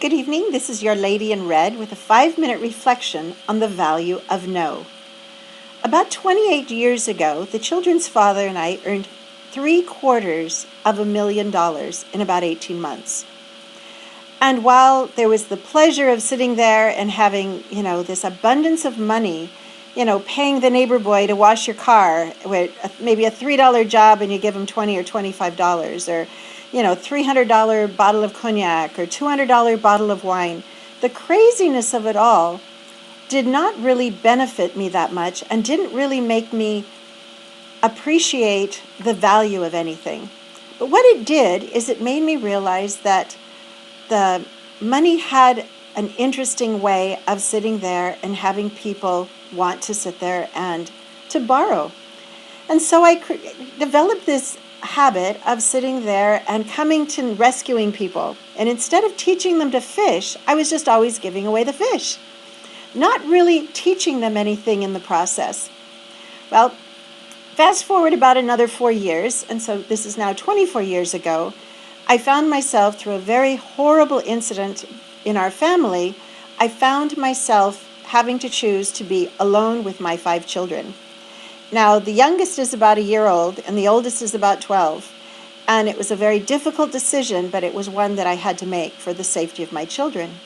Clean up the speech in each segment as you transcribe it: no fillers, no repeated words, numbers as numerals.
Good evening. This is your Lady in Red with a 5-minute reflection on the value of no. About 28 years ago, the children's father and I earned $750,000 in about 18 months. And while there was the pleasure of sitting there and having, this abundance of money, paying the neighbor boy to wash your car with maybe a $3 job and you give him $20 or $25, or $300 bottle of cognac or $200 bottle of wine. The craziness of it all did not really benefit me that much and didn't really make me appreciate the value of anything. But what it did is it made me realize that the money had an interesting way of sitting there and having people want to sit there and to borrow. And so I developed this habit of sitting there and coming to rescuing people. And instead of teaching them to fish, I was just always giving away the fish, not really teaching them anything in the process. Well, fast forward about another 4 years, and so this is now 24 years ago, I found myself, through a very horrible incident in our family, I found myself having to choose to be alone with my 5 children. Now, the youngest is about a year old, and the oldest is about 12. And it was a very difficult decision, but it was one that I had to make for the safety of my children.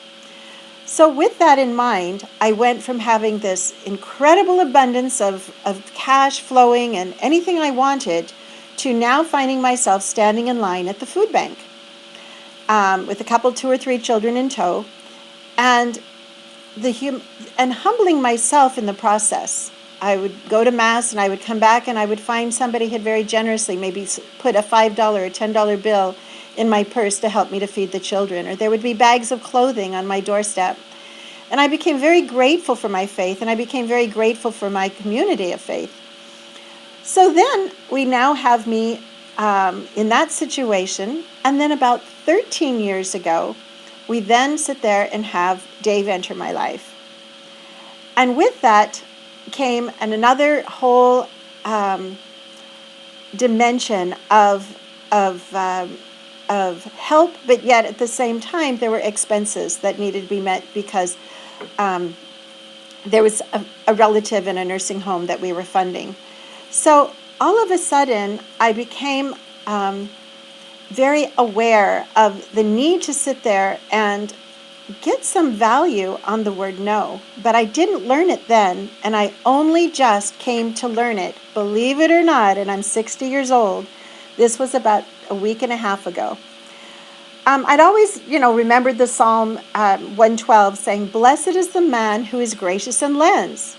So with that in mind, I went from having this incredible abundance of cash flowing and anything I wanted to now finding myself standing in line at the food bank with a couple, 2 or 3 children in tow, and humbling myself in the process. I would go to Mass and I would come back and I would find somebody had very generously maybe put a $5 or $10 bill in my purse to help me to feed the children, or there would be bags of clothing on my doorstep. And I became very grateful for my faith, and I became very grateful for my community of faith. So then we now have me in that situation, and then about 13 years ago, we then sit there and have Dave enter my life. And with that came another whole dimension of help, but yet at the same time there were expenses that needed to be met because there was a relative in a nursing home that we were funding. So all of a sudden I became very aware of the need to sit there and get some value on the word no. But I didn't learn it then, and I only just came to learn it, believe it or not, and I'm 60 years old. This was about a week and a half ago. I'd always, remembered the Psalm 112 saying, "Blessed is the man who is gracious and lends."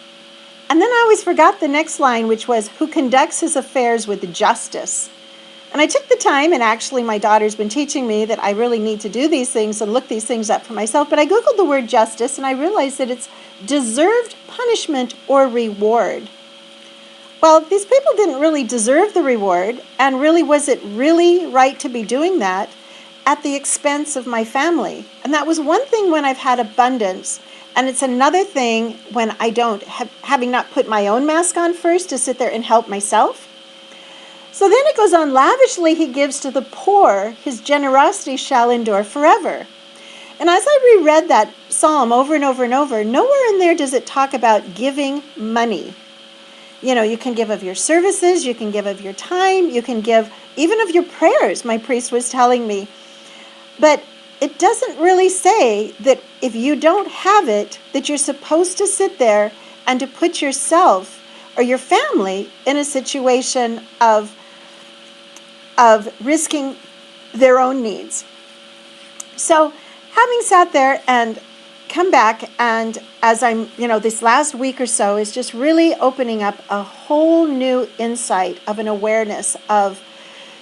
And then I always forgot the next line, which was, "who conducts his affairs with justice." And I took the time, and actually my daughter's been teaching me that I really need to do these things and look these things up for myself. But I Googled the word justice, and I realized that it's deserved punishment or reward. Well, these people didn't really deserve the reward, and really, was it really right to be doing that at the expense of my family? And that was one thing when I've had abundance, and it's another thing when I don't, having not put my own mask on first to sit there and help myself. So then it goes on, lavishly he gives to the poor, his generosity shall endure forever. And as I reread that psalm over and over and over, nowhere in there does it talk about giving money. You can give of your services, you can give of your time, you can give even of your prayers, my priest was telling me. But it doesn't really say that if you don't have it, that you're supposed to sit there and to put yourself or your family in a situation of risking their own needs. So having sat there and come back, and as I'm, this last week or so is just really opening up a whole new insight of an awareness of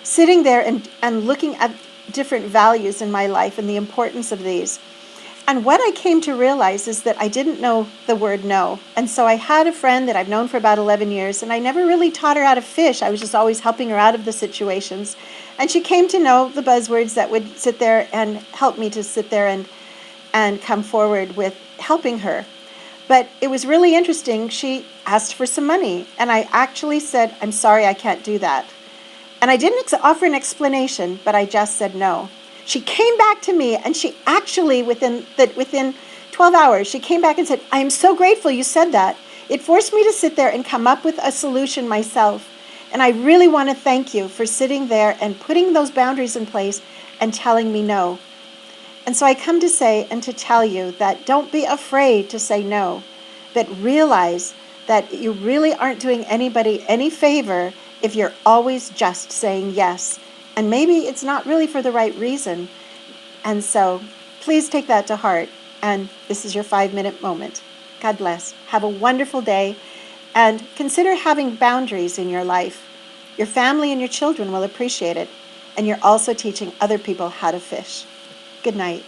sitting there and looking at different values in my life and the importance of these. And what I came to realize is that I didn't know the word no. And so I had a friend that I've known for about 11 years, and I never really taught her how to fish. I was just always helping her out of the situations. And she came to know the buzzwords that would sit there and help me to sit there and come forward with helping her. But it was really interesting. She asked for some money, and I actually said, "I'm sorry, I can't do that." And I didn't offer an explanation, but I just said no. She came back to me, and she actually, within 12 hours, she came back and said, I am so grateful you said that. It forced me to sit there and come up with a solution myself. And I really want to thank you for sitting there and putting those boundaries in place and telling me no. And so I come to say and to tell you that don't be afraid to say no, but realize that you really aren't doing anybody any favor if you're always just saying yes. And maybe it's not really for the right reason. And so please take that to heart. And this is your 5-minute moment. God bless. Have a wonderful day. And consider having boundaries in your life. Your family and your children will appreciate it. And you're also teaching other people how to fish. Good night.